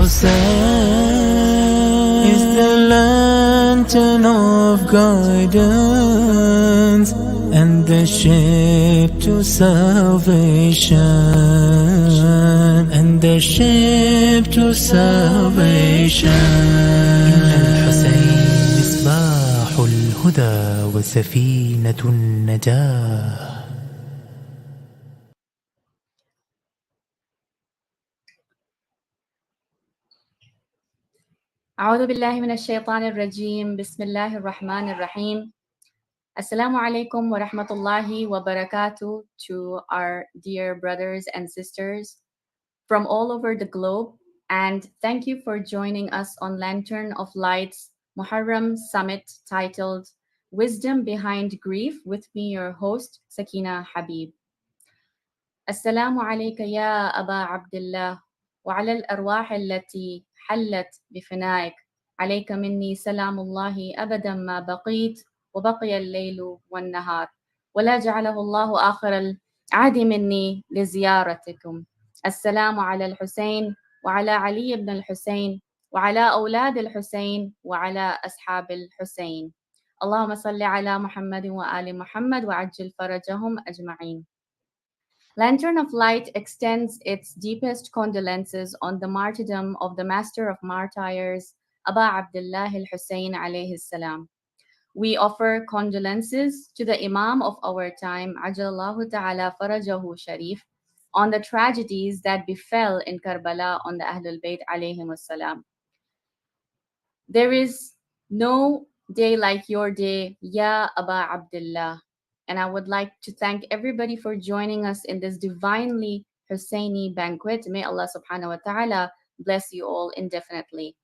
Hussein is the lantern of guidance and the ship to salvation, and the ship to salvation. إن الحسين مصباح الهدى وسفينة النجاة. أعوذ بالله من الشيطان الرجيم. بسم الله الرحمن الرحيم. Assalamu alaikum wa rahmatullahi wa barakatuh to our dear brothers and sisters from all over the globe. And thank you for joining us on Lantern of Light's Muharram Summit titled Wisdom Behind Grief with me, your host, Sakeena Habib. Assalamu alayka ya Aba Abdullah wa ala al-arwah allati حلت بفنائك عليك مني سلام الله أبدا ما بقيت وبقي الليل والنهار ولا جعله الله آخر العهد مني لزيارتكم. السلام على الحسين وعلى علي بن الحسين وعلى أولاد الحسين وعلى أصحاب الحسين. اللهم صل على محمد وآل محمد وعجل فرجهم أجمعين. Lantern of Light extends its deepest condolences on the martyrdom of the Master of Martyrs, Aba Abdullah al-Hussein alayhi salam. We offer condolences to the Imam of our time, Ajalallahu Ta'ala Farajahu Sharif, on the tragedies that befell in Karbala on the Ahlul Bayt alayhim salam. There is no day like your day, Ya Aba Abdullah. And I would like to thank everybody for joining us in this divinely Husseini banquet. May Allah subhanahu wa ta'ala bless you all indefinitely.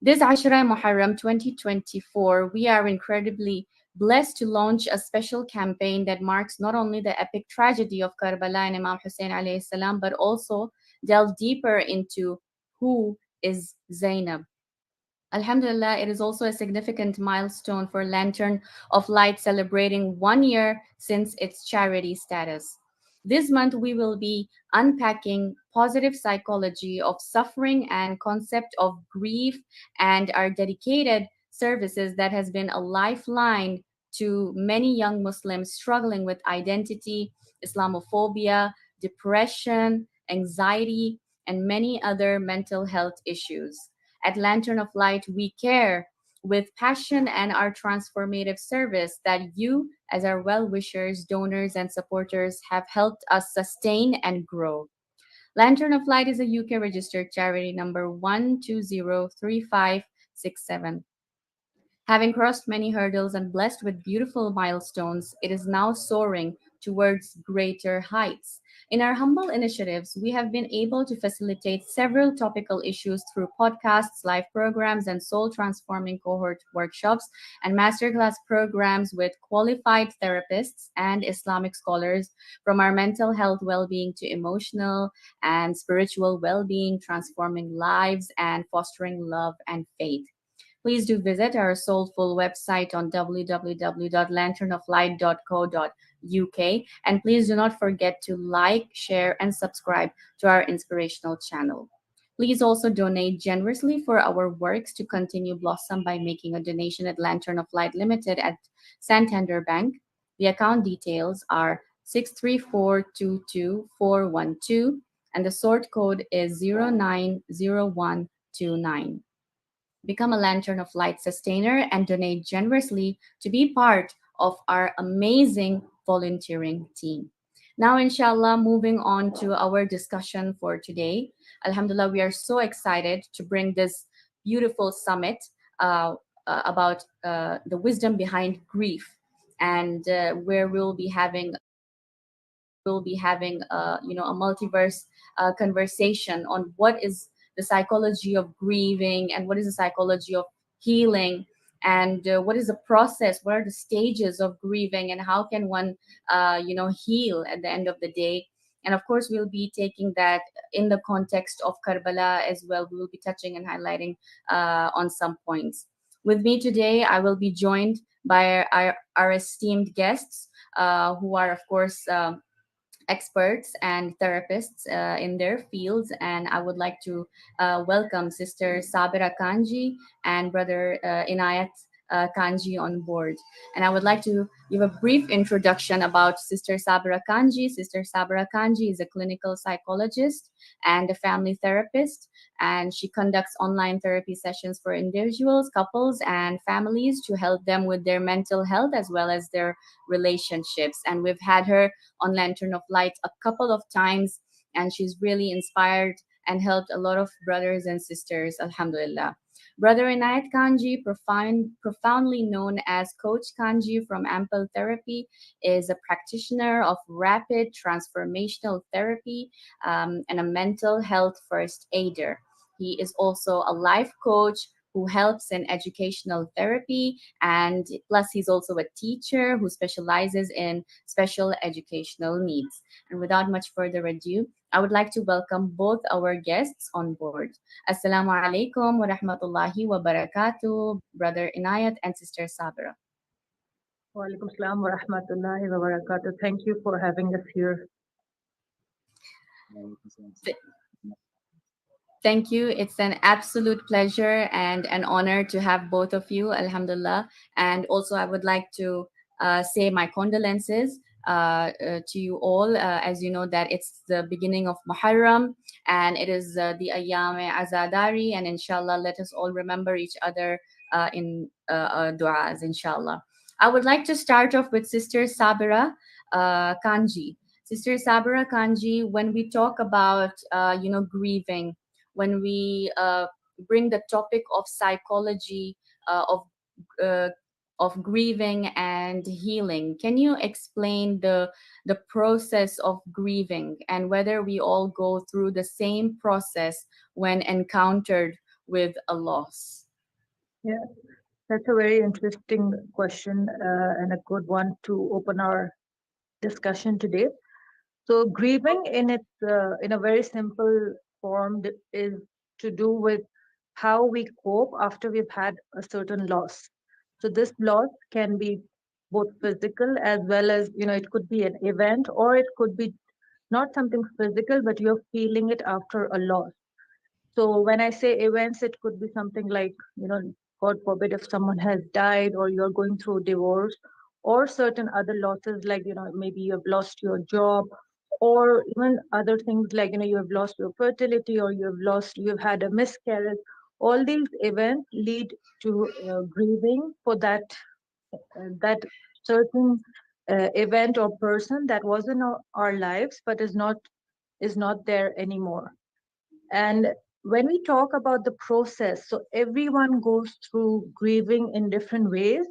This Ashra Muharram 2024, we are incredibly blessed to launch a special campaign that marks not only the epic tragedy of Karbala and Imam Hussein alayhi salam, but also delve deeper into who is Zainab. Alhamdulillah, it is also a significant milestone for Lantern of Light celebrating 1 year since its charity status. This month, we will be unpacking positive psychology of suffering and concept of grief and our dedicated services that has been a lifeline to many young Muslims struggling with identity, Islamophobia, depression, anxiety, and many other mental health issues. At Lantern of Light, we care with passion and our transformative service that you, as our well wishers, donors, and supporters, have helped us sustain and grow. Lantern of Light is a UK registered charity number 1203567. Having crossed many hurdles and blessed with beautiful milestones, it is now soaring towards greater heights. In our humble initiatives, we have been able to facilitate several topical issues through podcasts, live programs, and soul transforming cohort workshops and masterclass programs with qualified therapists and Islamic scholars, from our mental health well being to emotional and spiritual well being, transforming lives and fostering love and faith. Please do visit our soulful website on www.lanternoflight.co.uk, and please do not forget to like, share, and subscribe to our inspirational channel. Please also donate generously for our works to continue blossom by making a donation at Lantern of Light Limited at Santander Bank. The account details are 63422 and the sort code is 090129. Become a Lantern of Light sustainer and donate generously to be part of our amazing volunteering team. Now, inshallah, moving on to our discussion for today. Alhamdulillah, we are so excited to bring this beautiful summit about the wisdom behind grief, and where we'll be having a multiverse conversation on what is the psychology of grieving and what is the psychology of healing, and what is the process, what are the stages of grieving, and how can one heal at the end of the day. And of course, we'll be taking that in the context of Karbala as well. We will be touching and highlighting on some points. With me today, I will be joined by our esteemed guests, who are, of course, experts and therapists in their fields. And I would like to welcome Sister Sabera Kanji and Brother Inayat Kanji on board. And I would like to give a brief introduction about Sister Sabera Kanji. Sister Sabera Kanji is a clinical psychologist and a family therapist, and she conducts online therapy sessions for individuals, couples, and families to help them with their mental health as well as their relationships. And we've had her on Lantern of Light a couple of times, and she's really inspired and helped a lot of brothers and sisters, alhamdulillah. Brother Inayat Kanji, profoundly known as Coach Kanji from Ample Therapy, is a practitioner of rapid transformational therapy and a mental health first aider. He is also a life coach who helps in educational therapy, and plus he's also a teacher who specializes in special educational needs. And without much further ado, I would like to welcome both our guests on board. Assalamu alaikum wa rahmatullahi wa barakatuh, Brother Inayat and Sister Sabira. Wa alaikum salam wa rahmatullahi wa barakatuh. Thank you for having us here. Thank you. It's an absolute pleasure and an honor to have both of you, Alhamdulillah. And also, I would like to say my condolences to you all. As you know, that it's the beginning of Muharram, and it is the Ayyam Azadari, and inshallah, let us all remember each other in du'as, inshallah. I would like to start off with Sister Sabira Kanji. Sister Sabira Kanji, when we talk about, grieving, when we bring the topic of psychology uh, of uh, of grieving and healing, can you explain the process of grieving and whether we all go through the same process when encountered with a loss? Yeah, that's a very interesting question and a good one to open our discussion today. So, grieving in a very simple form is to do with how we cope after we've had a certain loss. So, this loss can be both physical as well as, it could be an event, or it could be not something physical, but you're feeling it after a loss. So when I say events, it could be something like, God forbid, if someone has died or you're going through divorce, or certain other losses, like, maybe you have lost your job, or even other things like, you have lost your fertility, or you've had a miscarriage. All these events lead to grieving for that certain event or person that was in our lives, but is not there anymore. And when we talk about the process, so everyone goes through grieving in different ways.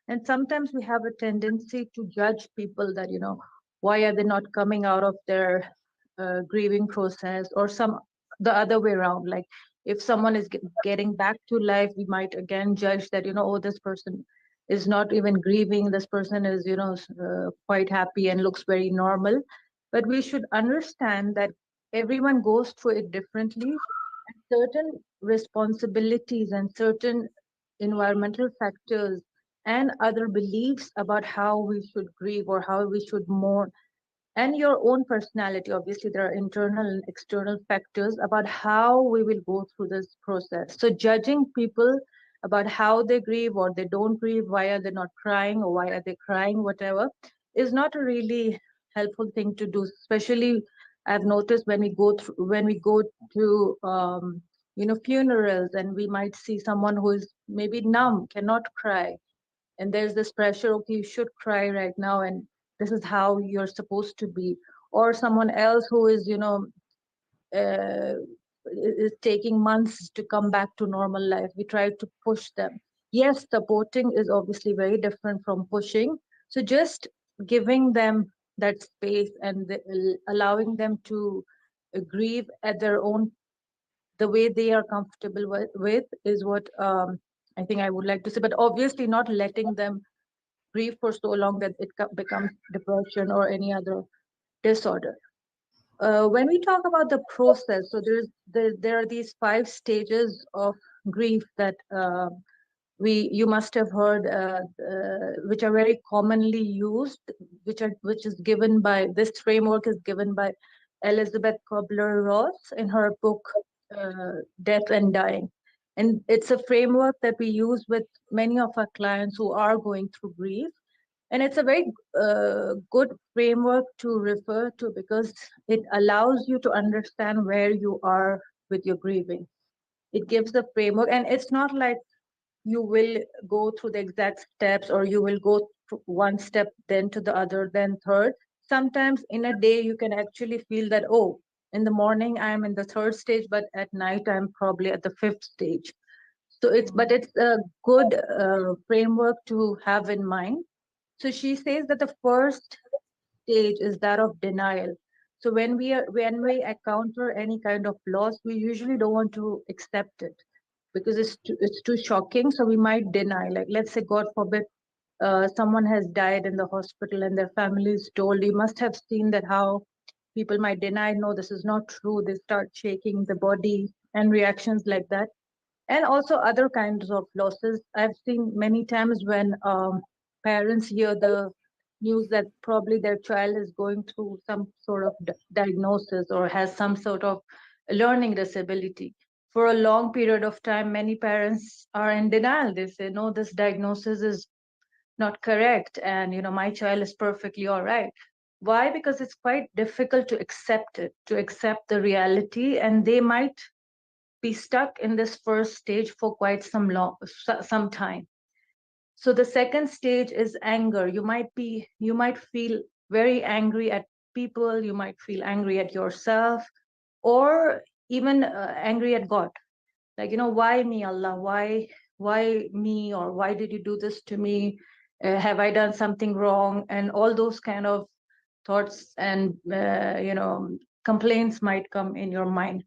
And sometimes we have a tendency to judge people that, why are they not coming out of their grieving process, or the other way around. Like if someone is getting back to life, we might again judge that, oh, this person is not even grieving. This person is, quite happy and looks very normal. But we should understand that everyone goes through it differently. Certain responsibilities and certain environmental factors and other beliefs about how we should grieve or how we should mourn, and your own personality. Obviously, there are internal and external factors about how we will go through this process. So, judging people about how they grieve or they don't grieve, why are they not crying or why are they crying, whatever, is not a really helpful thing to do. Especially, I've noticed when we go to funerals, and we might see someone who is maybe numb, cannot cry, and there's this pressure, okay, you should cry right now, and this is how you're supposed to be. Or someone else who is uh, is taking months to come back to normal life, we try to push them. Yes, supporting is obviously very different from pushing. So just giving them that space and allowing them to grieve at their own, the way they are comfortable with is what I think I would like to say. But obviously not letting them grieve for so long that it becomes depression or any other disorder. When we talk about the process, so there are these 5 stages of grief that you must have heard, which are very commonly used, which is given by, this framework is given by Elizabeth Kubler-Ross in her book Death and Dying. And it's a framework that we use with many of our clients who are going through grief. And it's a very good framework to refer to because it allows you to understand where you are with your grieving. It gives the framework, and it's not like you will go through the exact steps or you will go one step then to the other then third. Sometimes in a day you can actually feel that, oh, in the morning I'm in the third stage, but at night I'm probably at the fifth stage. So it's a good framework to have in mind. So she says that the first stage is that of denial. So when we encounter any kind of loss, we usually don't want to accept it because it's too shocking. So we might deny. Like, let's say, God forbid, someone has died in the hospital and their family is told. You must have seen that how people might deny, no, this is not true. They start shaking the body and reactions like that. And also other kinds of losses. I've seen many times when parents hear the news that probably their child is going through some sort of diagnosis or has some sort of learning disability. For a long period of time, many parents are in denial. They say, no, this diagnosis is not correct. And, my child is perfectly all right. Why? Because it's quite difficult to accept it, to accept the reality. And they might be stuck in this first stage for quite some time. So the second stage is anger. You might feel very angry at people, you might feel angry at yourself, or even angry at God. Like, why me, Allah? Why me? Or why did you do this to me? Have I done something wrong? And all those kind of thoughts and complaints might come in your mind.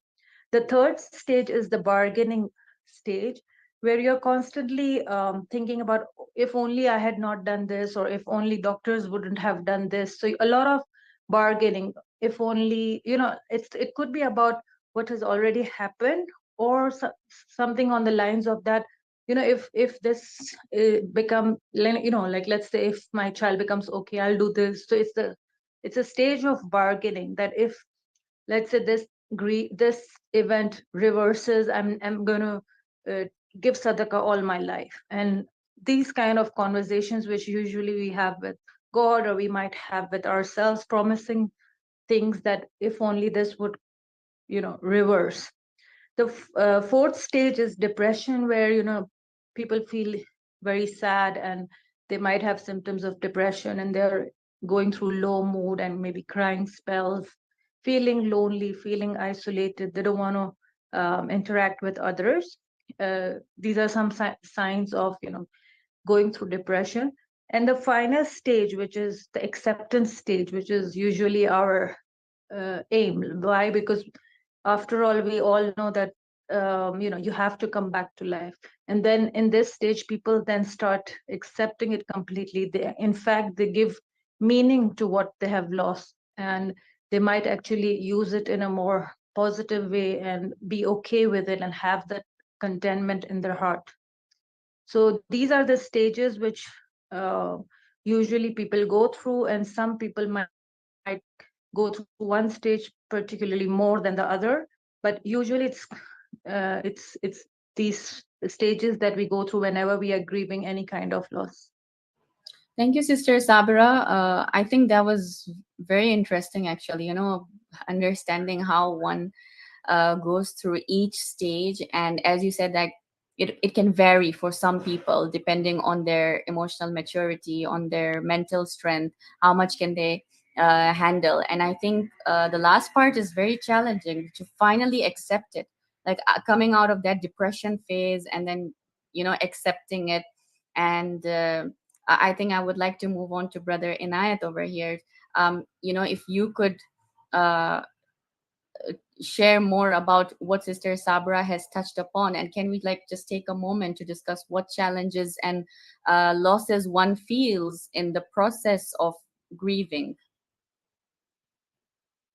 The third stage is the bargaining stage, where you're constantly thinking about, if only I had not done this, or if only doctors wouldn't have done this. So a lot of bargaining. If only, it could be about what has already happened, or something on the lines of that. If this become, like, let's say if my child becomes okay, I'll do this. So it's a stage of bargaining, that if, let's say, this event reverses, I'm going to give sadaqah all my life. And these kind of conversations, which usually we have with God, or we might have with ourselves, promising things that if only this would reverse. The fourth stage is depression, where people feel very sad, and they might have symptoms of depression, and they're going through low mood and maybe crying spells, feeling lonely, feeling isolated. They don't want to interact with others. These are some signs of going through depression. And the final stage, which is the acceptance stage, which is usually our aim. Why? Because after all, we all know that you have to come back to life. And then in this stage, people then start accepting it completely. In fact, they give meaning to what they have lost, and they might actually use it in a more positive way and be okay with it and have that contentment in their heart. So these are the stages which usually people go through, and some people might go through one stage particularly more than the other, but usually it's these stages that we go through whenever we are grieving any kind of loss. Thank you, Sister Sabera. I think that was very interesting, actually, understanding how one goes through each stage. And as you said, that it can vary for some people depending on their emotional maturity, on their mental strength, how much can they handle. And I think the last part is very challenging, to finally accept it, like coming out of that depression phase and then, accepting it. And I think I would like to move on to Brother Inayat over here. If you could uh, share more about what Sister Sabra has touched upon, and can we just take a moment to discuss what challenges and losses one feels in the process of grieving?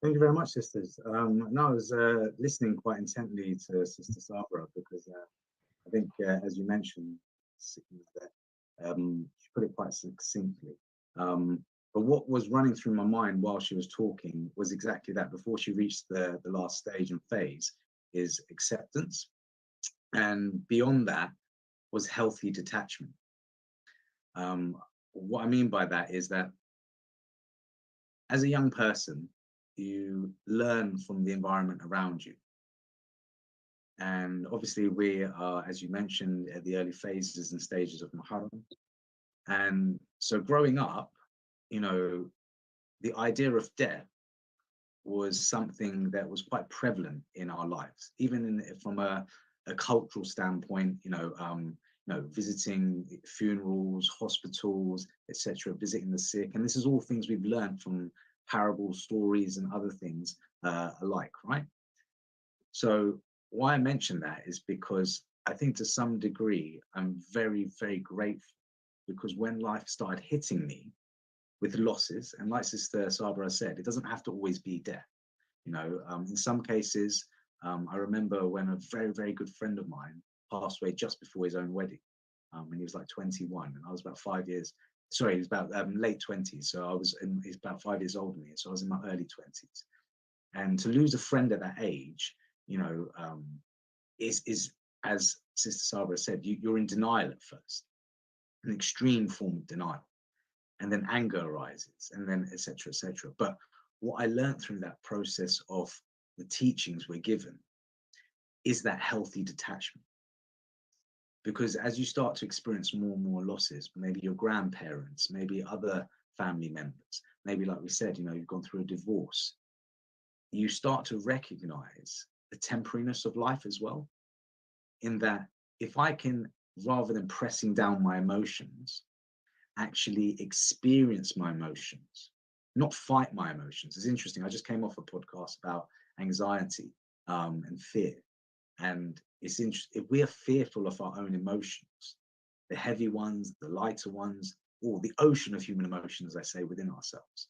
Thank you very much, sisters. No, I was listening quite intently to Sister Sabra because I think, as you mentioned, Sakeena there. She put it quite succinctly. But what was running through my mind while she was talking was exactly that. Before she reached the last stage and phase is acceptance. And beyond that was healthy detachment. What I mean by that is that as a young person, you learn from the environment around you. And obviously we are, as you mentioned, at the early phases and stages of Muharram. And so growing up, you know, the idea of death was something that was quite prevalent in our lives, even from a cultural standpoint, visiting funerals, hospitals, etc., visiting the sick. And this is all things we've learned from parables, stories, and other things alike, right? So why I mention that is because I think to some degree, I'm very, very grateful, because when life started hitting me with losses, and like Sister Sabera said, it doesn't have to always be death. In some cases, I remember when a very, very good friend of mine passed away just before his own wedding, when he was like 21, and I was about 5 years. Sorry, he was about late 20s, so he's about 5 years older than me, so I was in my early 20s. And to lose a friend at that age, is as Sister Sabera said, you're in denial at first, an extreme form of denial, and then anger arises, and then etc., etc. But what I learned through that process of the teachings we're given is that healthy detachment. Because as you start to experience more and more losses, maybe your grandparents, maybe other family members, maybe like we said, you've gone through a divorce, you start to recognize the temporariness of life as well. In that, if I can, rather than pressing down my emotions, actually experience my emotions, not fight my emotions. It's interesting. I just came off a podcast about anxiety and fear. And it's interesting, if we are fearful of our own emotions, the heavy ones, the lighter ones, or the ocean of human emotions, I say, within ourselves,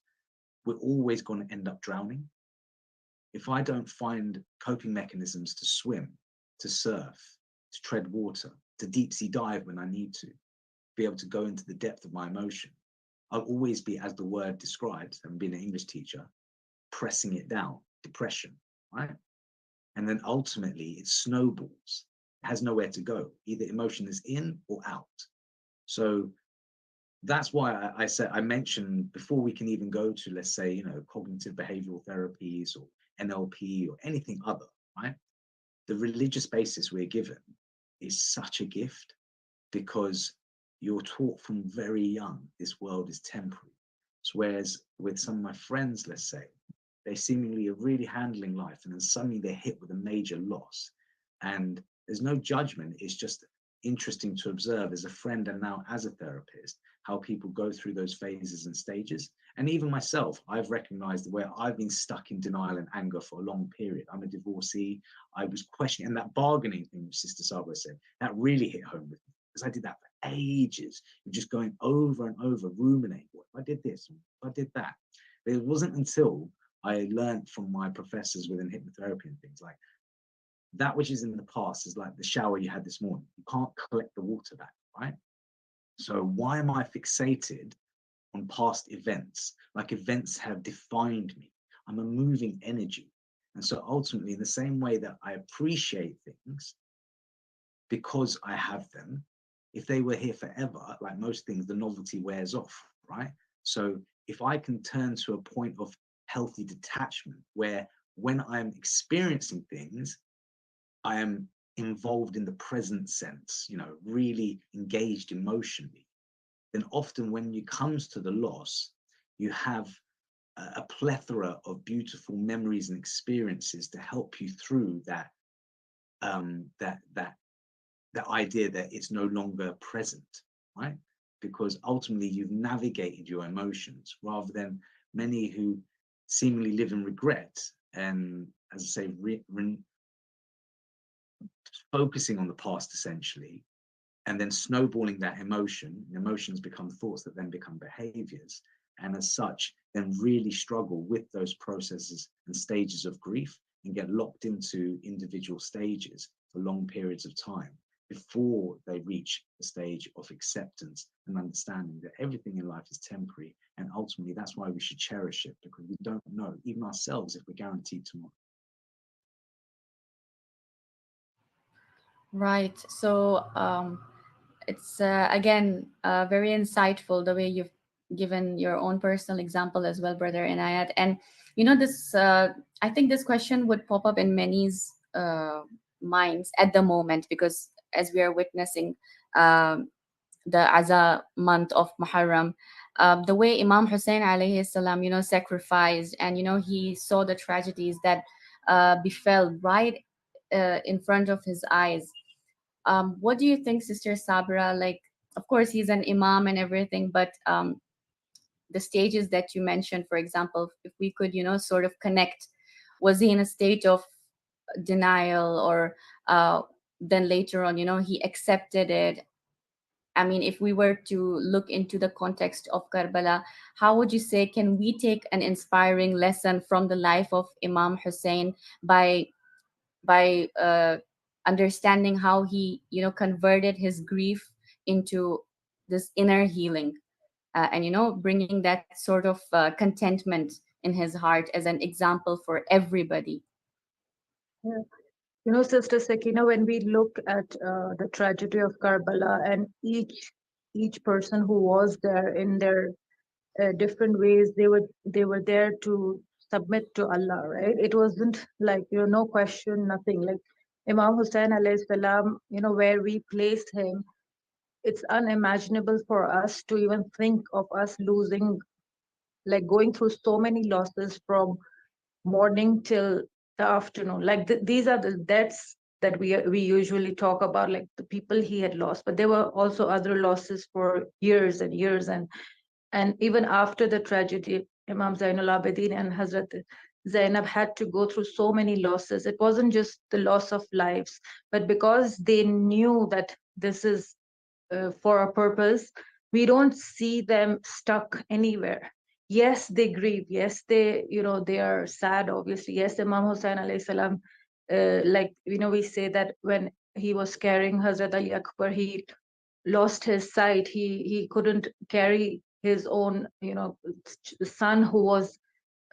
we're always going to end up drowning. If I don't find coping mechanisms to swim, to surf, to tread water, to deep sea dive when I need to, be able to go into the depth of my emotion, I'll always be, as the word describes, and being an English teacher, pressing it down, depression, right? And then ultimately it snowballs. It has nowhere to go. Either emotion is in or out. So that's why I mentioned before we can even go to, let's say, cognitive behavioral therapies or NLP or anything other, right? The religious basis we're given is such a gift, because you're taught from very young, this world is temporary. So whereas with some of my friends, let's say, they seemingly are really handling life, and then suddenly they're hit with a major loss. And there's no judgment. It's just interesting to observe as a friend and now as a therapist, how people go through those phases and stages. And even myself, I've recognized where I've been stuck in denial and anger for a long period. I'm a divorcee. I was questioning, and that bargaining thing, which Sister Sabera said, that really hit home with me, because I did that for ages, just going over and over, ruminating. What if I did this? What if I did that? But it wasn't until I learned from my professors within hypnotherapy and things like that, which is in the past is like the shower you had this morning. You can't collect the water back, right? So why am I fixated on past events? Like events have defined me. I'm a moving energy. And so ultimately, in the same way that I appreciate things because I have them, if they were here forever, like most things, the novelty wears off, right? So if I can turn to a point of healthy detachment where when I'm experiencing things, I am involved in the present sense, really engaged emotionally, then often when it comes to the loss, you have a plethora of beautiful memories and experiences to help you through that idea that it's no longer present, right? Because ultimately you've navigated your emotions, rather than many who seemingly live in regret and, as I say, focusing on the past essentially, and then snowballing that emotion. Emotions become thoughts that then become behaviors, and as such then really struggle with those processes and stages of grief, and get locked into individual stages for long periods of time before they reach the stage of acceptance and understanding that everything in life is temporary. And ultimately, that's why we should cherish it, because we don't know, even ourselves, if we're guaranteed tomorrow. Right. So it's again very insightful the way you've given your own personal example as well, brother Inayat. And you know, this I think this question would pop up in many's minds at the moment, because as we are witnessing um, the Aza month of Muharram, the way Imam Hussein alayhi salam, you know, sacrificed, and you know, he saw the tragedies that befell right in front of his eyes. What do you think, Sister Sabra? Like, of course, he's an imam and everything, but the stages that you mentioned, for example, if we could, you know, sort of connect, was he in a state of denial, or then later on, you know, he accepted it? I mean, if we were to look into the context of Karbala, how would you say, can we take an inspiring lesson from the life of Imam Hussein by understanding how he, you know, converted his grief into this inner healing, and you know, bringing that sort of contentment in his heart as an example for everybody? Yeah. You know, Sister Sakeena, when we look at the tragedy of Karbala, and each person who was there in their different ways, they were there to submit to Allah, right? It wasn't like, you know, no question, nothing. Like Imam Hussein alayhi salam, you know, where we place him, it's unimaginable for us to even think of us losing, like going through so many losses from morning till the afternoon. Like these are the deaths that we usually talk about, like the people he had lost. But there were also other losses for years and years, and even after the tragedy, Imam Zainul Abidin and Hazrat Zainab had to go through so many losses. It wasn't just the loss of lives, but because they knew that this is for a purpose, we don't see them stuck anywhere. Yes, they grieve. Yes, they, you know, they are sad, obviously. Yes, Imam Hussein alayhi salam, like, you know, we say that when he was carrying Hazrat Ali Akbar, he lost his sight. He couldn't carry his own, you know, son who was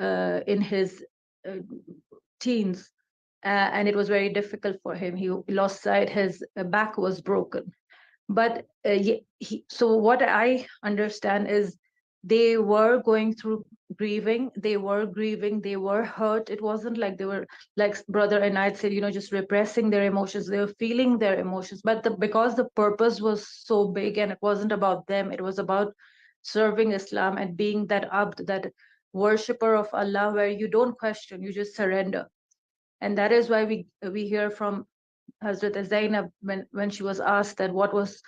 in his uh, teens, and it was very difficult for him. He lost sight. His back was broken. But so what I understand is they were going through grieving. They were grieving. They were hurt. It wasn't like they were, like brother and I said, you know, just repressing their emotions. They were feeling their emotions, but because the purpose was so big, and it wasn't about them, it was about serving Islam and being that abd, that worshipper of Allah, where you don't question, you just surrender. And that is why we hear from Hazrat Zainab, when she was asked that what was,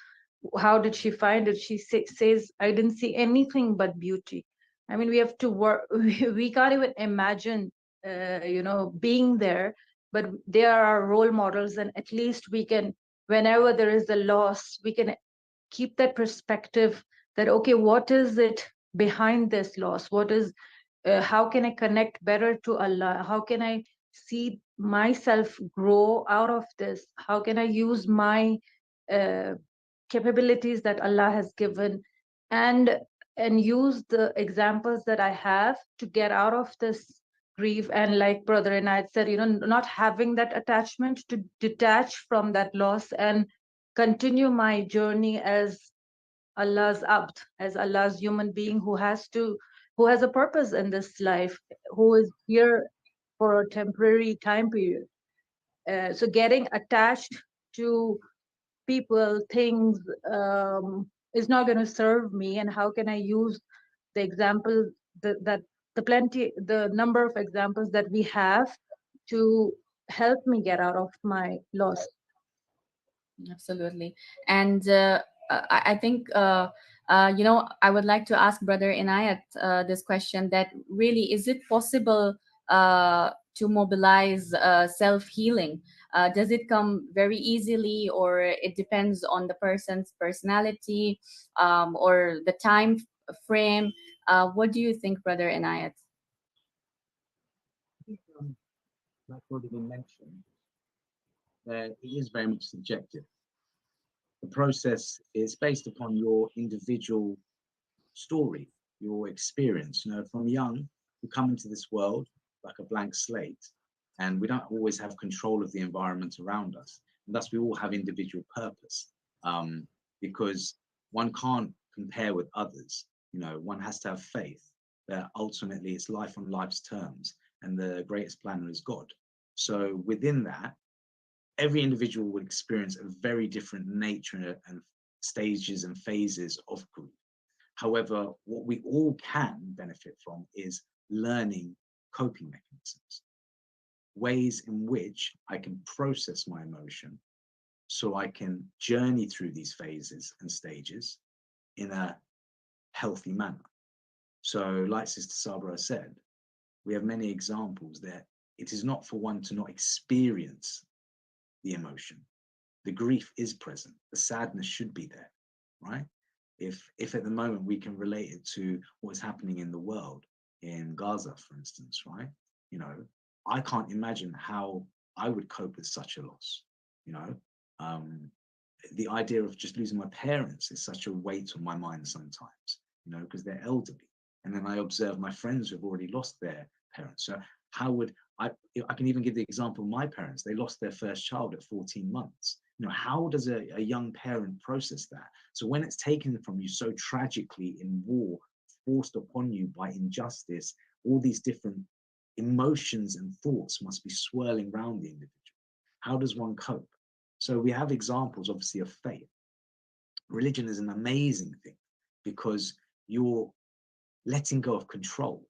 how did she find it? She says, I didn't see anything but beauty. I mean, we have to work. We can't even imagine, you know, being there. But they are our role models, and at least we can, whenever there is a loss, we can keep that perspective that, okay, what is it behind this loss? What is, how can I connect better to Allah? How can I see myself grow out of this? How can I use my uh, capabilities that Allah has given, and use the examples that I have to get out of this grief? And like brother and I said, you know, not having that attachment, to detach from that loss and continue my journey as Allah's abd, as Allah's human being who has a purpose in this life, who is here for a temporary time period. So getting attached to people, things, is not going to serve me. And how can I use the example that the number of examples that we have to help me get out of my loss? Absolutely. And I think, you know, I would like to ask Brother Inayat this question, that really, is it possible to mobilize self-healing? Does it come very easily, or it depends on the person's personality, or the time frame? What do you think, Brother Inayat? Like already been mentioned, it is very much subjective. The process is based upon your individual story, your experience. You know, from young, we come into this world like a blank slate, and we don't always have control of the environment around us. And thus, we all have individual purpose, because one can't compare with others. You know, one has to have faith that ultimately it's life on life's terms, and the greatest planner is God. So within that, every individual will experience a very different nature and stages and phases of grief. However, what we all can benefit from is learning coping mechanisms, ways in which I can process my emotion so I can journey through these phases and stages in a healthy manner. So, like Sister Sabera said, we have many examples that it is not for one to not experience the emotion. The grief is present, the sadness should be there, right? If at the moment we can relate it to what's happening in the world, in Gaza, for instance, right? You know, I can't imagine how I would cope with such a loss. You know, the idea of just losing my parents is such a weight on my mind sometimes, you know, because they're elderly. And then I observe my friends who have already lost their parents. So how would I can even give the example of my parents. They lost their first child at 14 months. You know, how does a young parent process that? So when it's taken from you so tragically in war, forced upon you by injustice, all these different emotions and thoughts must be swirling around the individual. How does one cope? So we have examples, obviously, of faith. Religion is an amazing thing because you're letting go of control.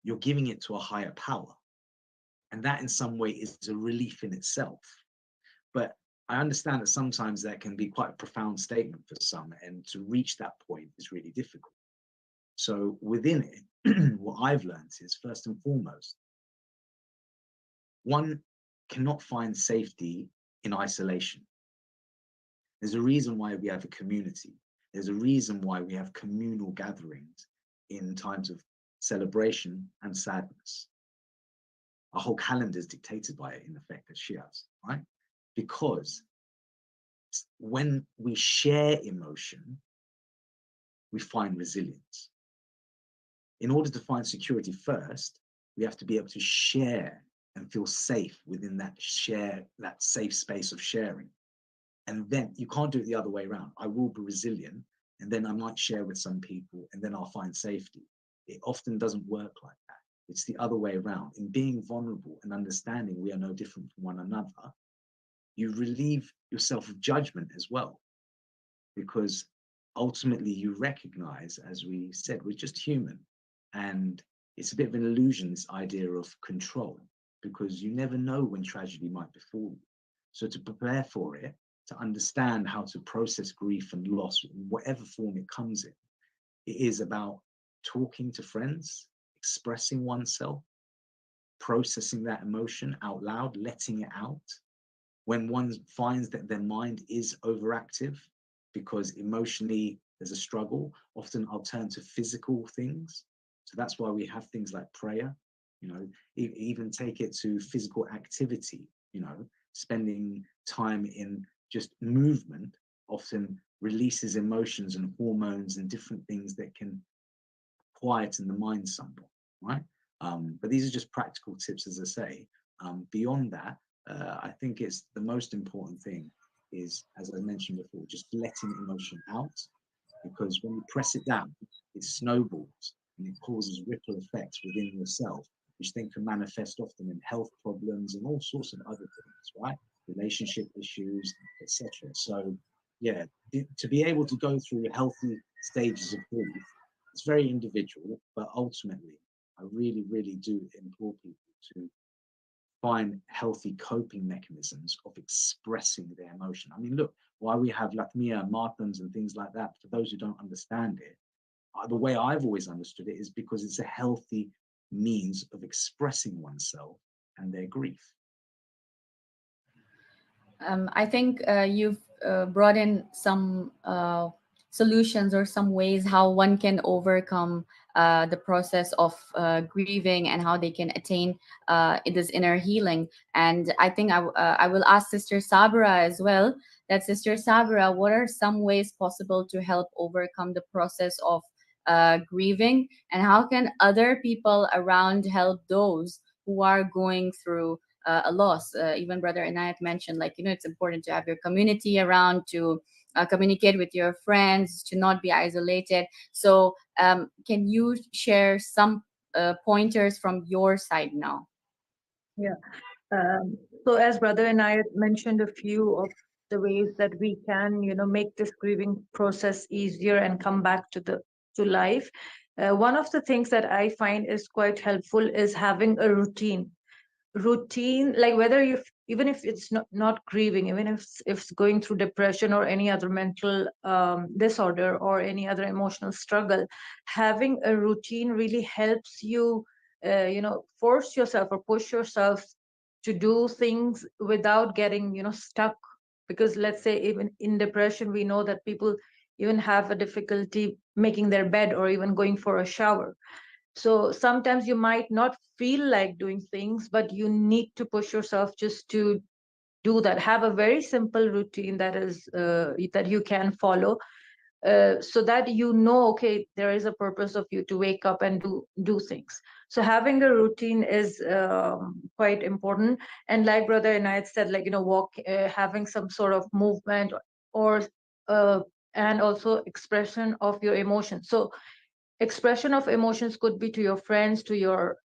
You're giving it to a higher power. And that in some way is a relief in itself. But I understand that sometimes that can be quite a profound statement for some, and to reach that point is really difficult. So within it, what I've learned is, first and foremost, one cannot find safety in isolation. There's a reason why we have a community. There's a reason why we have communal gatherings in times of celebration and sadness. Our whole calendar is dictated by it, in effect, as Shias, right? Because when we share emotion, we find resilience. In order to find security first, we have to be able to share and feel safe within that safe space of sharing. And then you can't do it the other way around. I will be resilient, and then I might share with some people, and then I'll find safety. It often doesn't work like that. It's the other way around. In being vulnerable and understanding we are no different from one another, you relieve yourself of judgment as well. Because ultimately you recognize, as we said, we're just human. And it's a bit of an illusion, this idea of control, because you never know when tragedy might befall you. So to prepare for it, to understand how to process grief and loss, in whatever form it comes in, it is about talking to friends, expressing oneself, processing that emotion out loud, letting it out. When one finds that their mind is overactive because emotionally there's a struggle, often I'll turn to physical things. So that's why we have things like prayer, you know, even take it to physical activity, you know, spending time in just movement often releases emotions and hormones and different things that can quieten the mind somewhat, right? But these are just practical tips, as I say. Beyond that, I think it's the most important thing is, as I mentioned before, just letting emotion out, because when you press it down, it snowballs and it causes ripple effects within yourself, which then can manifest often in health problems and all sorts of other things, right? Relationship issues, etc. So, yeah, to be able to go through healthy stages of grief, it's very individual, but ultimately, I really, really do implore people to find healthy coping mechanisms of expressing their emotion. I mean, look, why we have Latmiya, Marthams and things like that, for those who don't understand it, the way I've always understood it is because it's a healthy means of expressing oneself and their grief. I think you've brought in some solutions or some ways how one can overcome the process of grieving and how they can attain this inner healing. And I think I will ask Sister Sabera as well, that Sister Sabera, what are some ways possible to help overcome the process of grieving, and how can other people around help those who are going through a loss? Even Brother Inayat mentioned, like, it's important to have your community around, to communicate with your friends, to not be isolated. So can you share some pointers from your side now? Yeah. So as Brother and I mentioned a few of the ways that we can, make this grieving process easier and come back to life. One of the things that I find is quite helpful is having a routine, like whether you, even if it's not grieving, even if it's going through depression or any other mental disorder or any other emotional struggle, having a routine really helps you force yourself or push yourself to do things without getting stuck. Because let's say even in depression, we know that people even have a difficulty making their bed or even going for a shower. So sometimes you might not feel like doing things, but you need to push yourself just to do that. Have a very simple routine that is that you can follow, so that okay, there is a purpose of you to wake up and do things. So having a routine is quite important. And like Brother Inayat said, like walk, having some sort of movement, or uh, and also expression of your emotions. So expression of emotions could be to your friends, to your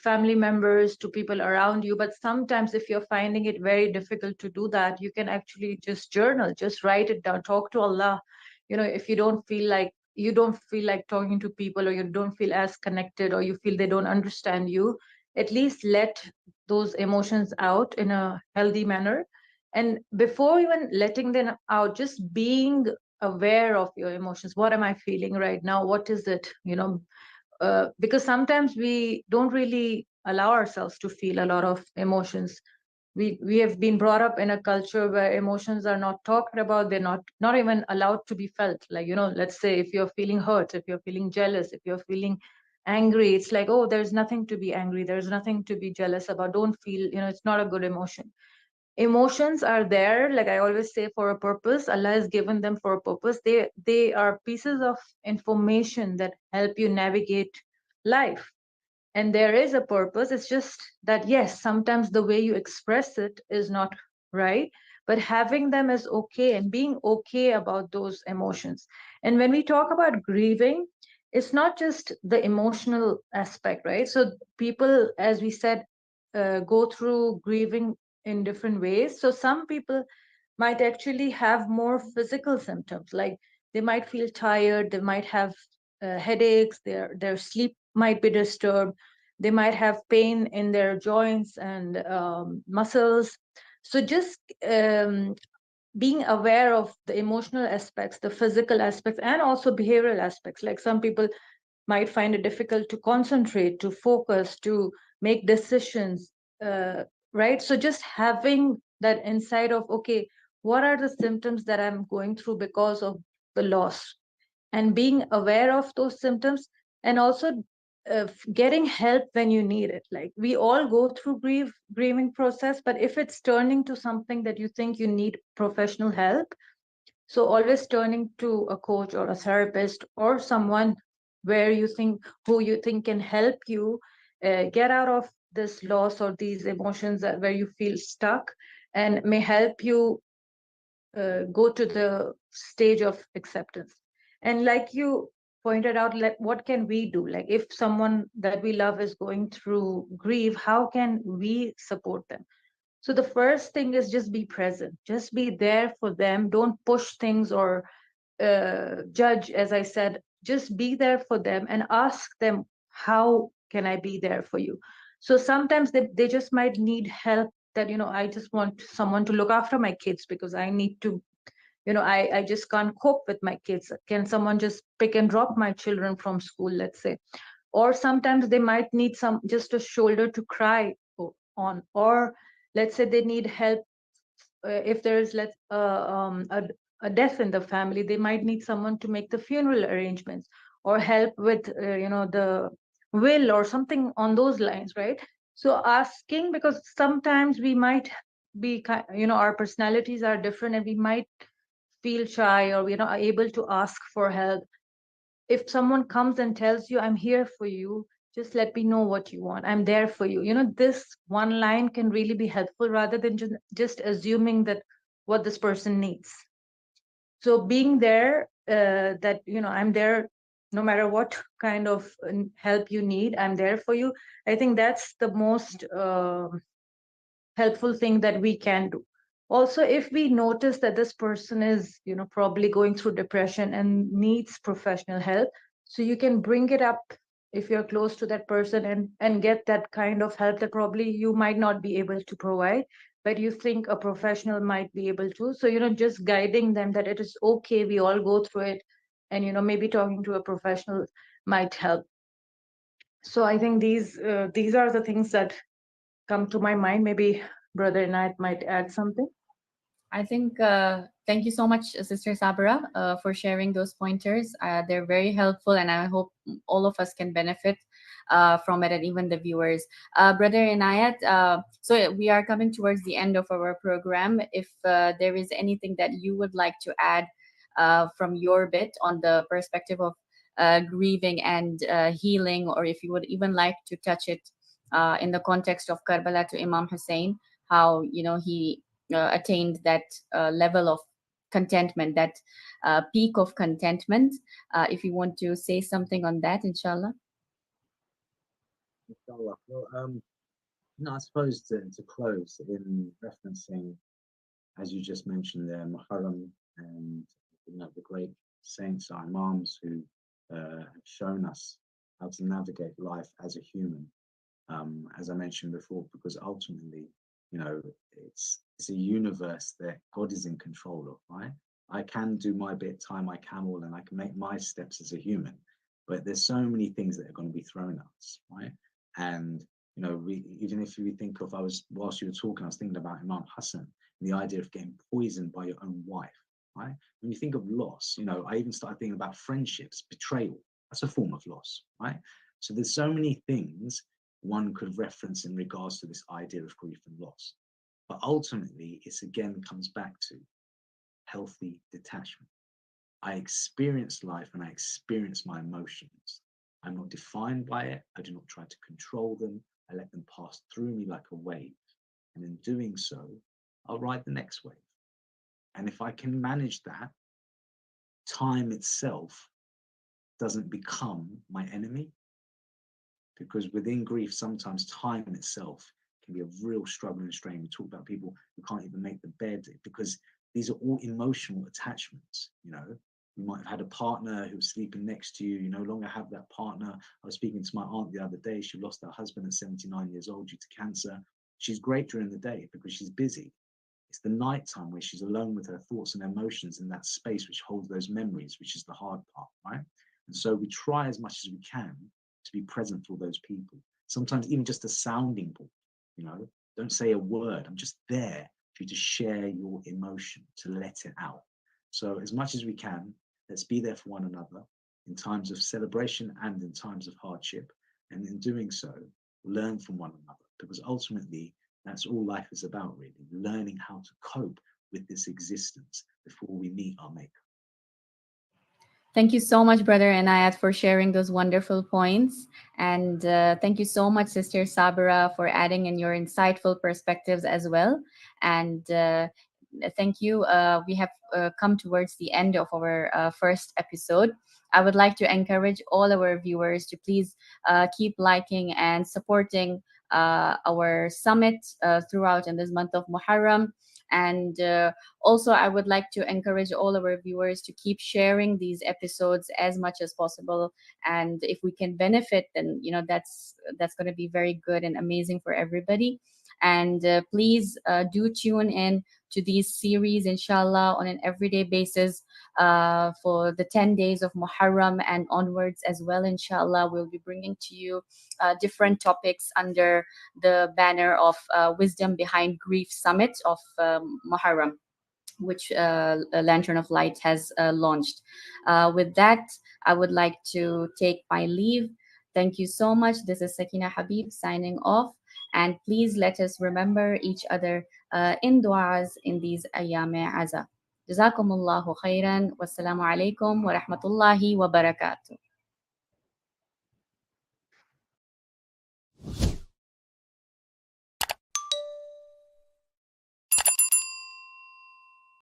family members, to people around you. But sometimes if you're finding it very difficult to do that, you can actually just journal, just write it down, talk to Allah. If you don't feel like talking to people, or you don't feel as connected, or you feel they don't understand you, at least let those emotions out in a healthy manner. And before even letting them out, just being aware of your emotions. What am I feeling right now? What is it? Because sometimes we don't really allow ourselves to feel a lot of emotions. We have been brought up in a culture where emotions are not talked about. They're not even allowed to be felt. Like, let's say if you're feeling hurt, if you're feeling jealous, if you're feeling angry, it's like, oh, there's nothing to be angry, there's nothing to be jealous about, don't feel, it's not a good emotion. Emotions are there, like I always say, for a purpose. Allah has given them for a purpose. They are pieces of information that help you navigate life, and there is a purpose. It's just that, yes, sometimes the way you express it is not right, but having them is okay, and being okay about those emotions. And when we talk about grieving, it's not just the emotional aspect, right? So people, as we said, go through grieving in different ways. So some people might actually have more physical symptoms, like they might feel tired, they might have headaches, their sleep might be disturbed, they might have pain in their joints and muscles. So just being aware of the emotional aspects, the physical aspects, and also behavioral aspects. Like some people might find it difficult to concentrate, to focus, to make decisions, right? So just having that insight of, okay, what are the symptoms that I'm going through because of the loss, and being aware of those symptoms, and also getting help when you need it. Like we all go through grieving process, but if it's turning to something that you think you need professional help, so always turning to a coach or a therapist or someone who you think can help you get out of this loss or these emotions where you feel stuck, and may help you go to the stage of acceptance. And like you pointed out, like what can we do? Like if someone that we love is going through grief, how can we support them? So the first thing is just be present, just be there for them. Don't push things or judge, as I said. Just be there for them and ask them, how can I be there for you? So sometimes they just might need help, that, I just want someone to look after my kids because I need to, I just can't cope with my kids. Can someone just pick and drop my children from school, let's say? Or sometimes they might need just a shoulder to cry on, or let's say they need help if there is a death in the family, they might need someone to make the funeral arrangements. or help with the will or something on those lines, right? So asking, because sometimes we might be our personalities are different and we might feel shy or we're not able to ask for help. If someone comes and tells you, I'm here for you, just let me know what you want, I'm there for you, this one line can really be helpful rather than just assuming that what this person needs. So being there, that I'm there no matter what kind of help you need, I'm there for you. I think that's the most helpful thing that we can do. Also, if we notice that this person is probably going through depression and needs professional help, so you can bring it up if you're close to that person and get that kind of help that probably you might not be able to provide, but you think a professional might be able to. So just guiding them that it is okay, we all go through it, and maybe talking to a professional might help. So I think these are the things that come to my mind. Maybe Brother Inayat might add something. I think thank you so much, Sister Sabera, for sharing those pointers. They're very helpful, and I hope all of us can benefit from it, and even the viewers. Brother Inayat, so we are coming towards the end of our program. If there is anything that you would like to add from your bit on the perspective of grieving and healing, or if you would even like to touch it in the context of Karbala to Imam Hussein, how he attained that level of contentment, that peak of contentment. If you want to say something on that, inshallah. Inshallah. Well, no, I suppose to close in referencing, as you just mentioned there, Muharram and the great saints, our imams, who have shown us how to navigate life as a human. As I mentioned before, because ultimately, it's a universe that God is in control of, right? I can do my bit, tie my camel, and I can make my steps as a human, but there's so many things that are going to be thrown at us, right? And even if we think of, whilst you were talking, I was thinking about Imam Hassan, the idea of getting poisoned by your own wife, right? When you think of loss, I even started thinking about friendships, betrayal. That's a form of loss, right? So there's so many things one could reference in regards to this idea of grief and loss. But ultimately, it again comes back to healthy detachment. I experience life and I experience my emotions. I'm not defined by it. I do not try to control them. I let them pass through me like a wave. And in doing so, I'll ride the next wave. And if I can manage that, time itself doesn't become my enemy. Because within grief, sometimes time itself can be a real struggle and strain. We talk about people who can't even make the bed because these are all emotional attachments. You might have had a partner who was sleeping next to you. You no longer have that partner. I was speaking to my aunt the other day. She lost her husband at 79 years old due to cancer. She's great during the day because she's busy. It's the nighttime where she's alone with her thoughts and emotions in that space which holds those memories, which is the hard part, right? And so we try as much as we can to be present for those people. Sometimes even just a sounding board, don't say a word. I'm just there for you to share your emotion, to let it out. So as much as we can, let's be there for one another in times of celebration and in times of hardship. And in doing so, learn from one another, because ultimately that's all life is about, really, learning how to cope with this existence before we meet our maker. Thank you so much, Brother Inayat, for sharing those wonderful points. And thank you so much, Sister Sabera, for adding in your insightful perspectives as well. And thank you. We have come towards the end of our first episode. I would like to encourage all our viewers to please keep liking and supporting our summit throughout in this month of Muharram. And also, I would like to encourage all our viewers to keep sharing these episodes as much as possible. And if we can benefit, then that's going to be very good and amazing for everybody. And please do tune in to these series, inshallah, on an everyday basis for the 10 days of Muharram and onwards as well. Inshallah, we'll be bringing to you different topics under the banner of Wisdom Behind Grief Summit of Muharram. which Lantern of Light has launched. With that, I would like to take my leave. Thank you so much. This is Sakeena Habib signing off. And please let us remember each other in du'as in these ayam aza. Jazakumullahu khairan. Wassalamu alaikum wa rahmatullahi wa barakatuh.